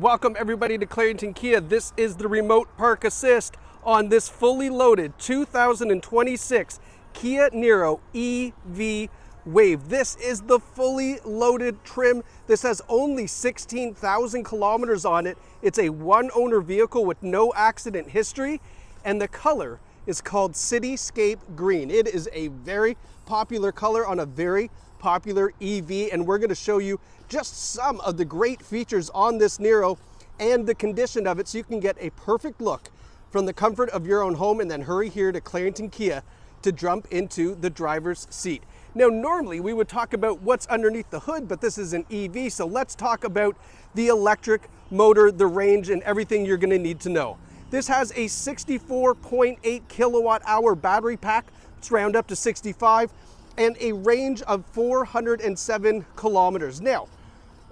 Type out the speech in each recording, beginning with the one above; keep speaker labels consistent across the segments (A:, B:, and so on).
A: Welcome everybody to Clarington Kia. This is the remote park assist on this fully loaded 2026 Kia Niro EV Wave. This is the fully loaded trim. This has only 16,000 kilometers on it. It's a one-owner vehicle with no accident history, and the color is called Cityscape Green. It is a very popular color on a very popular EV, and we're going to show you just some of the great features on this Niro and the condition of it so you can get a perfect look from the comfort of your own home, and then hurry here to Clarington Kia to jump into the driver's seat. Now, normally we would talk about what's underneath the hood, but this is an EV, so let's talk about the electric motor, the range, and everything you're going to need to know. This has a 64.8 kilowatt hour battery pack. Let's round up to 65, and a range of 407 kilometers. Now,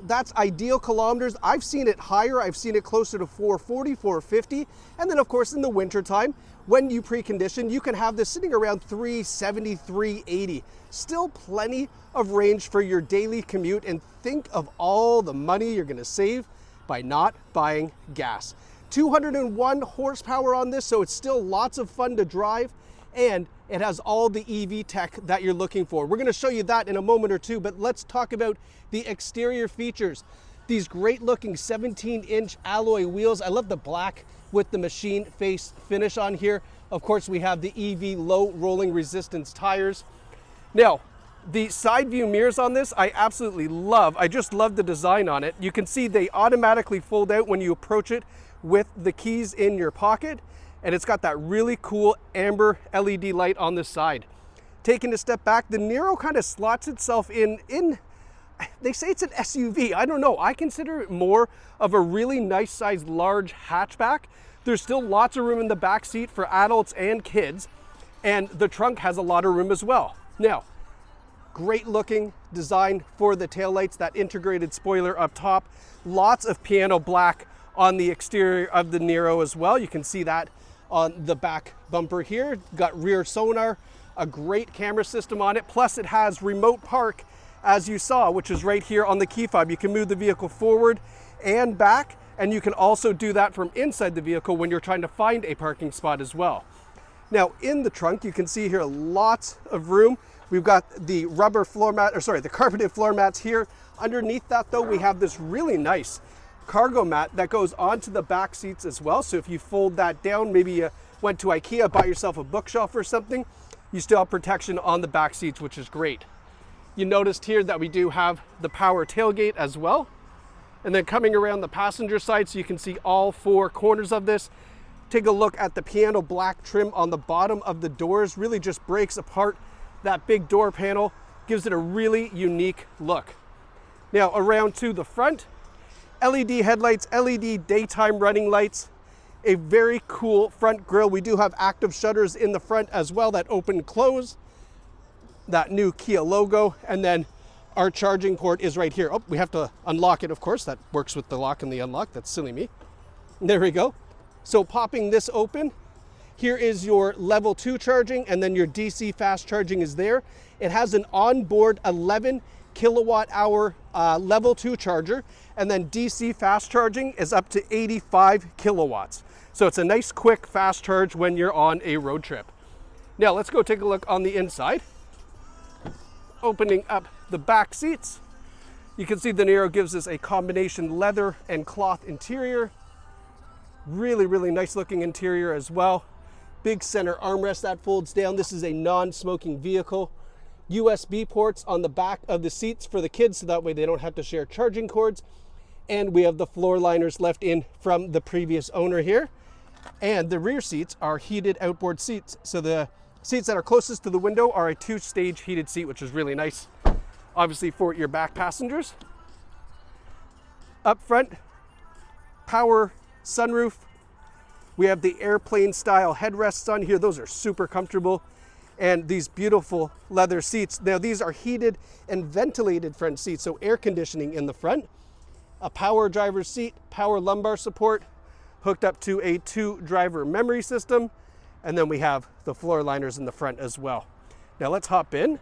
A: that's ideal kilometers. I've seen it higher. I've seen it closer to 440, 450. And then of course in the winter time, when you precondition, you can have this sitting around 370, 380. Still plenty of range for your daily commute, and think of all the money you're gonna save by not buying gas. 201 horsepower on this, so it's still lots of fun to drive, and it has all the EV tech that you're looking for. We're gonna show you that in a moment or two, but let's talk about the exterior features. These great looking 17-inch alloy wheels. I love the black with the machine face finish on here. Of course, we have the EV low rolling resistance tires. Now, the side view mirrors on this, I absolutely love. I just love the design on it. You can see they automatically fold out when you approach it with the keys in your pocket. And it's got that really cool amber LED light on the side. Taking a step back, the Niro kind of slots itself in, they say it's an SUV. I don't know. I consider it more of a really nice sized large hatchback. There's still lots of room in the back seat for adults and kids, and the trunk has a lot of room as well. Now, great looking design for the taillights, that integrated spoiler up top. Lots of piano black on the exterior of the Niro as well. You can see that on the back bumper here. Got rear sonar, a great camera system on it, plus it has remote park, as you saw, which is right here on the key fob. You can move the vehicle forward and back, and you can also do that from inside the vehicle when you're trying to find a parking spot as well. Now, in the trunk, you can see here lots of room. We've got the rubber floor mat, or sorry, the carpeted floor mats here. Underneath that though, we have this really nice cargo mat that goes onto the back seats as well. So if you fold that down, maybe you went to IKEA, bought yourself a bookshelf or something, you still have protection on the back seats, which is great. You noticed here that we do have the power tailgate as well. And then coming around the passenger side, so you can see all four corners of this. Take a look at the piano black trim on the bottom of the doors. Really just breaks apart that big door panel, gives it a really unique look. Now around to the front, LED headlights, LED daytime running lights, a very cool front grille. We do have active shutters in the front as well that open and close, that new Kia logo, and then our charging port is right here. Oh, we have to unlock it, of course. That works with the lock and the unlock. That's silly me. There we go. So popping this open, here is your level 2 charging, and then your DC fast charging is there. It has an onboard 11 kilowatt hour level 2 charger, and then DC fast charging is up to 85 kilowatts. So it's a nice quick fast charge when you're on a road trip. Now let's go take a look on the inside. Opening up the back seats, you can see the Niro gives us a combination leather and cloth interior. Really, really nice looking interior as well. Big center armrest that folds down. This is a non-smoking vehicle. USB ports on the back of the seats for the kids, so that way they don't have to share charging cords. And we have the floor liners left in from the previous owner here. And the rear seats are heated outboard seats. So the seats that are closest to the window are a 2-stage heated seat, which is really nice, obviously for your back passengers. Up front, power sunroof. We have the airplane style headrests on here. Those are super comfortable. And these beautiful leather seats. Now these are heated and ventilated front seats, so air conditioning in the front. A power driver's seat, power lumbar support, hooked up to a 2-driver memory system. And then we have the floor liners in the front as well. Now let's hop in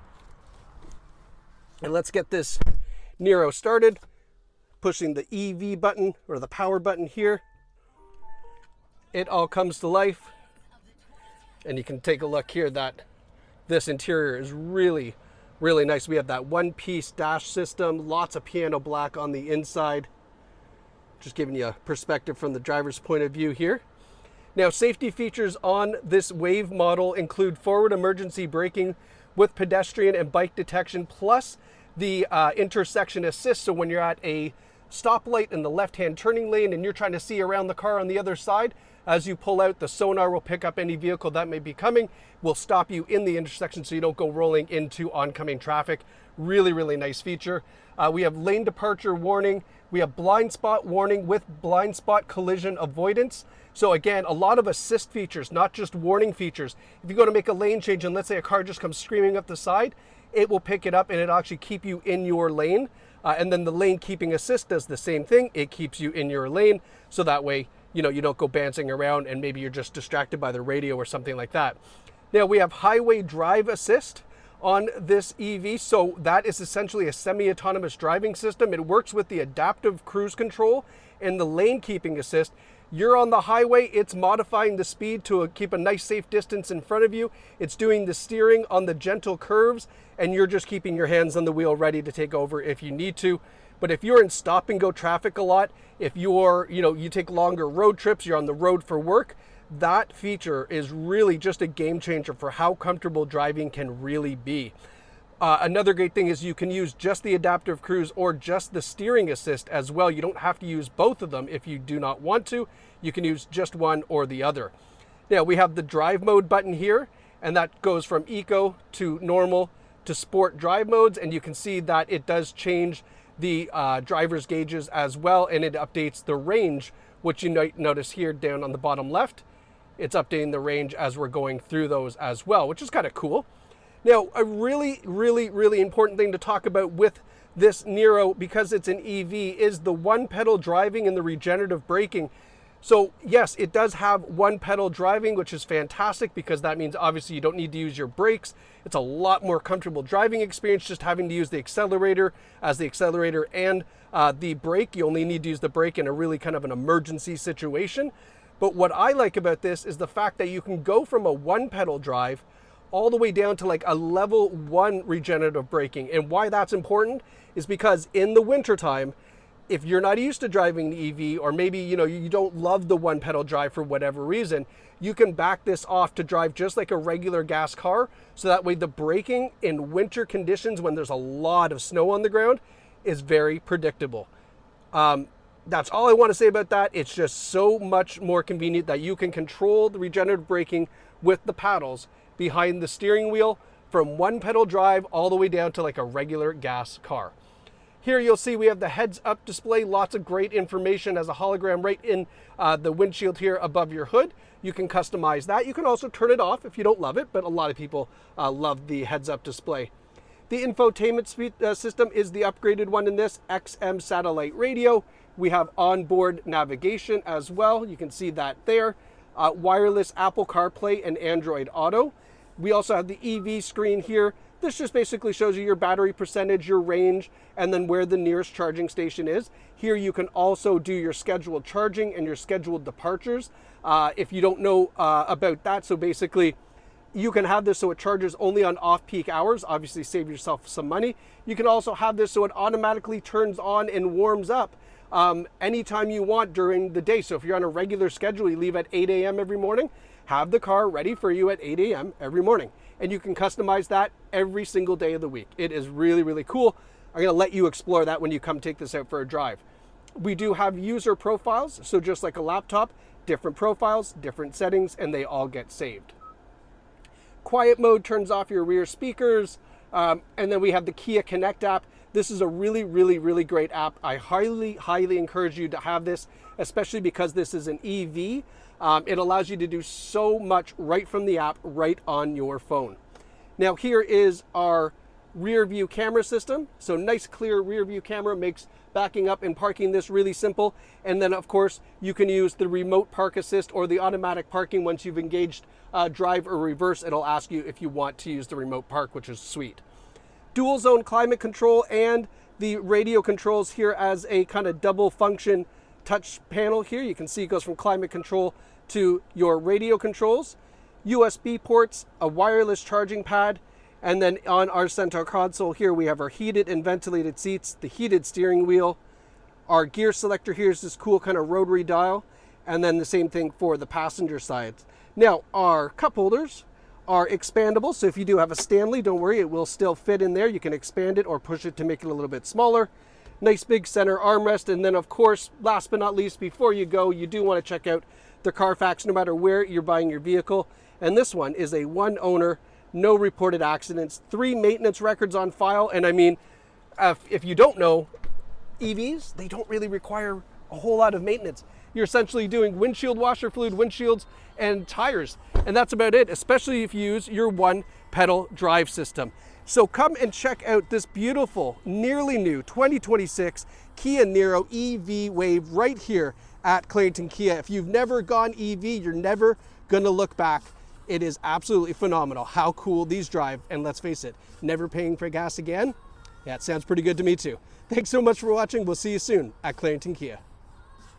A: and let's get this Niro started. pushing the EV button or the power button here, it all comes to life. And you can take a look here that this interior is really, really nice. We have that one-piece dash system, lots of piano black on the inside. Just giving you a perspective from the driver's point of view here. Now, safety features on this Wave model include forward emergency braking with pedestrian and bike detection, plus the intersection assist. So when you're at a stoplight in the left-hand turning lane and you're trying to see around the car on the other side, as you pull out, the sonar will pick up any vehicle that may be coming, will stop you in the intersection so you don't go rolling into oncoming traffic. Really, really nice feature. We have lane departure warning. We have blind spot warning with blind spot collision avoidance. So again, a lot of assist features, not just warning features. If you go to make a lane change and let's say a car just comes screaming up the side, it will pick it up and it'll actually keep you in your lane. And then the lane keeping assist does the same thing. It keeps you in your lane. So that way, you know, you don't go bouncing around and maybe you're just distracted by the radio or something like that. Now we have highway drive assist on this EV. So that is essentially a semi-autonomous driving system. It works with the adaptive cruise control and the lane keeping assist. You're on the highway, it's modifying the speed to keep a nice safe distance in front of you. It's doing the steering on the gentle curves, and you're just keeping your hands on the wheel ready to take over if you need to. But if you're in stop and go traffic a lot, if you're, you take longer road trips, you're on the road for work, that feature is really just a game changer for how comfortable driving can really be. Another great thing is you can use just the adaptive cruise or just the steering assist as well. You don't have to use both of them if you do not want to. You can use just one or the other. Now we have the drive mode button here, and that goes from eco to normal to sport drive modes. And you can see that it does change the driver's gauges as well, and it updates the range, which you might notice here down on the bottom left. It's updating the range as we're going through those as well, which is kind of cool. Now, a really, really, really important thing to talk about with this Niro, because it's an EV, is the one pedal driving and the regenerative braking. So yes, it does have one pedal driving, which is fantastic because that means obviously you don't need to use your brakes. It's a lot more comfortable driving experience just having to use the accelerator as the accelerator and the brake. You only need to use the brake in a really kind of an emergency situation. But what I like about this is the fact that you can go from a one pedal drive all the way down to like a level 1 regenerative braking. And why that's important is because in the wintertime, if you're not used to driving the EV, or maybe you don't love the one pedal drive for whatever reason, you can back this off to drive just like a regular gas car. So that way the braking in winter conditions when there's a lot of snow on the ground is very predictable. That's all I want to say about that. It's just so much more convenient that you can control the regenerative braking with the paddles behind the steering wheel from one pedal drive all the way down to like a regular gas car. Here you'll see we have the heads-up display, lots of great information as a hologram right in the windshield here above your hood. You can customize that. You can also turn it off if you don't love it, but a lot of people love the heads-up display. The infotainment system is the upgraded one in this, XM satellite radio. We have onboard navigation as well. You can see that there. Wireless Apple CarPlay and Android Auto. We also have the EV screen here. This just basically shows you your battery percentage, your range, and then where the nearest charging station is. Here you can also do your scheduled charging and your scheduled departures. If you don't know about that, so basically you can have this so it charges only on off-peak hours, obviously save yourself some money. You can also have this so it automatically turns on and warms up anytime you want during the day. So if you're on a regular schedule, you leave at 8 a.m. every morning, have the car ready for you at 8 a.m. every morning. And you can customize that every single day of the week. It is really, really cool. I'm gonna let you explore that when you come take this out for a drive. We do have user profiles. So just like a laptop, different profiles, different settings, and they all get saved. Quiet mode turns off your rear speakers. And then we have the Kia Connect app. This is a really, really, really great app. I highly, highly encourage you to have this, especially because this is an EV. It allows you to do so much right from the app, right on your phone. Now here is our rear view camera system. So nice, clear rear view camera makes backing up and parking this really simple. And then of course, you can use the remote park assist or the automatic parking. Once you've engaged drive or reverse, it'll ask you if you want to use the remote park, which is sweet. Dual zone climate control and the radio controls here as a kind of double function touch panel here. You can see it goes from climate control to your radio controls, USB ports, a wireless charging pad, and then on our center console here we have our heated and ventilated seats, the heated steering wheel. Our gear selector here is this cool kind of rotary dial, and then the same thing for the passenger side. Now our cup holders are expandable, so if you do have a Stanley, don't worry, it will still fit in there. You can expand it or push it to make it a little bit smaller. Nice big center armrest, and then of course, last but not least, before you go, you do want to check out the Carfax no matter where you're buying your vehicle. And this one is a one owner, no reported accidents, 3 maintenance records on file. And I mean, if you don't know, EVs, they don't really require a whole lot of maintenance. You're essentially doing windshield washer fluid, windshields, and tires. And that's about it, especially if you use your one pedal drive system. So come and check out this beautiful, nearly new 2026 Kia Niro EV Wave right here at Clarington Kia. If you've never gone EV, you're never gonna look back. It is absolutely phenomenal how cool these drive, and let's face it, never paying for gas again? Yeah, it sounds pretty good to me too. Thanks so much for watching. We'll see you soon at Clarington Kia.